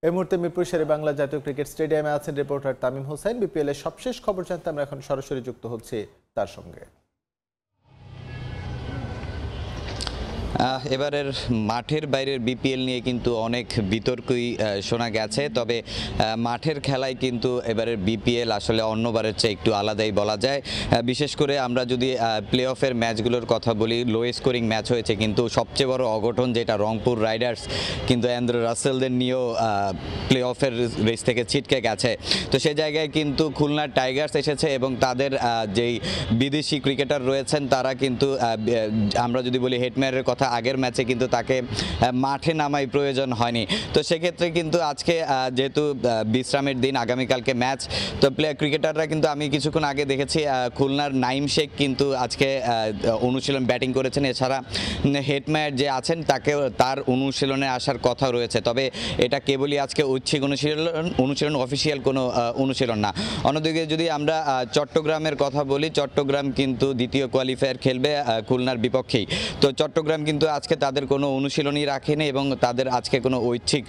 এই মুহূর্তে মিরপুর শেরেবাংলা জাতীয় ক্রিকেট স্টেডিয়ামে আছেন রিপোর্টার তামিম হোসেন। বিপিএল এর সবশেষ খবর জানতে আমরা এখন সরাসরি যুক্ত হচ্ছি তার সঙ্গে। এবারের মাঠের বাইরের বিপিএল নিয়ে কিন্তু অনেক বিতর্কই শোনা গেছে, তবে মাঠের খেলায় কিন্তু এবারের বিপিএল আসলে অন্যবারের চেয়ে একটু আলাদাই বলা যায়। বিশেষ করে আমরা যদি প্লে অফের ম্যাচগুলোর কথা বলি, লো স্কোরিং ম্যাচ হয়েছে, কিন্তু সবচেয়ে বড় অঘটন যেটা রংপুর রাইডার্স কিন্তু অ্যান্ড্রু রাসেলদের নিয়েও প্লে অফের রেস থেকে ছিটকে গেছে। তো সে জায়গায় কিন্তু খুলনা টাইগার্স এসেছে এবং তাদের যেই বিদেশি ক্রিকেটার রয়েছেন তারা কিন্তু আমরা যদি বলি হেটম্যানের কথা, আগের ম্যাচে কিন্তু তাকে মাঠে নামাই প্রয়োজন হয়নি। তো সেক্ষেত্রে কিন্তু আজকে যেহেতু বিশ্রামের দিন, আগামীকালকে ম্যাচ, তো ক্রিকেটাররা কিন্তু আমি কিছুক্ষণ আগে দেখেছি খুলনার নাইম শেখ কিন্তু আজকে অনুশীলন ব্যাটিং করেছেন। এছাড়া হেটম্যান যে আছেন তার অনুশীলনে আসার কথা রয়েছে, তবে এটা কেবলই আজকে ঐচ্ছিক অনুশীলন, অফিসিয়াল কোনো অনুশীলন না। অন্যদিকে যদি আমরা চট্টগ্রামের কথা বলি, চট্টগ্রাম কিন্তু দ্বিতীয় কোয়ালিফায়ার খেলবে খুলনার বিপক্ষেই। তো চট্টগ্রাম কিন্তু আজকে তাদের কোনো অনুশীলনই রাখেনি এবং তাদের আজকে কোনো ঐচ্ছিক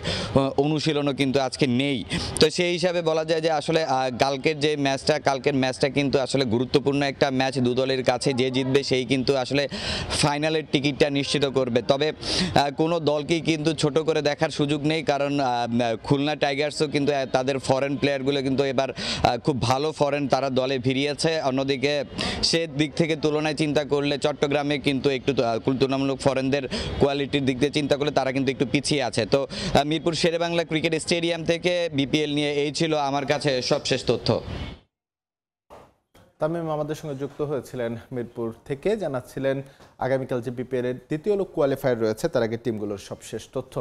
অনুশীলনও কিন্তু আজকে নেই। তো সেই হিসাবে বলা যায় যে আসলে কালকের ম্যাচটা কিন্তু আসলে গুরুত্বপূর্ণ একটা ম্যাচ। দু দলের কাছে যে জিতবে সেই কিন্তু আসলে ফাইনালের টিকিটটা নিশ্চিত করবে। তবে কোনো দলকেই কিন্তু ছোট করে দেখার সুযোগ নেই, কারণ খুলনা টাইগার্সও কিন্তু তাদের ফরেন প্লেয়ারগুলো কিন্তু এবার খুব ভালো ফরেন তারা দলে ভিড়িয়েছে। অন্যদিকে সে দিক থেকে তুলনায় চিন্তা করলে চট্টগ্রামে কিন্তু একটু তুলনামূলক ফরেনদের কোয়ালিটির দিক দিয়ে চিন্তা করলে তারা কিন্তু একটু পিছিয়ে আছে। তো মিরপুর শেরেবাংলা ক্রিকেট স্টেডিয়াম থেকে বিপিএল নিয়ে এই ছিল আমার কাছে সবশেষ তথ্য। তামিম আমাদের সঙ্গে যুক্ত হয়েছিলেন মিরপুর থেকে, জানাচ্ছিলেন আগামীকাল যে বিপিএল এর দ্বিতীয় কোয়ালিফায়ার রয়েছে তার আগে টিমগুলোর সবশেষ তথ্য।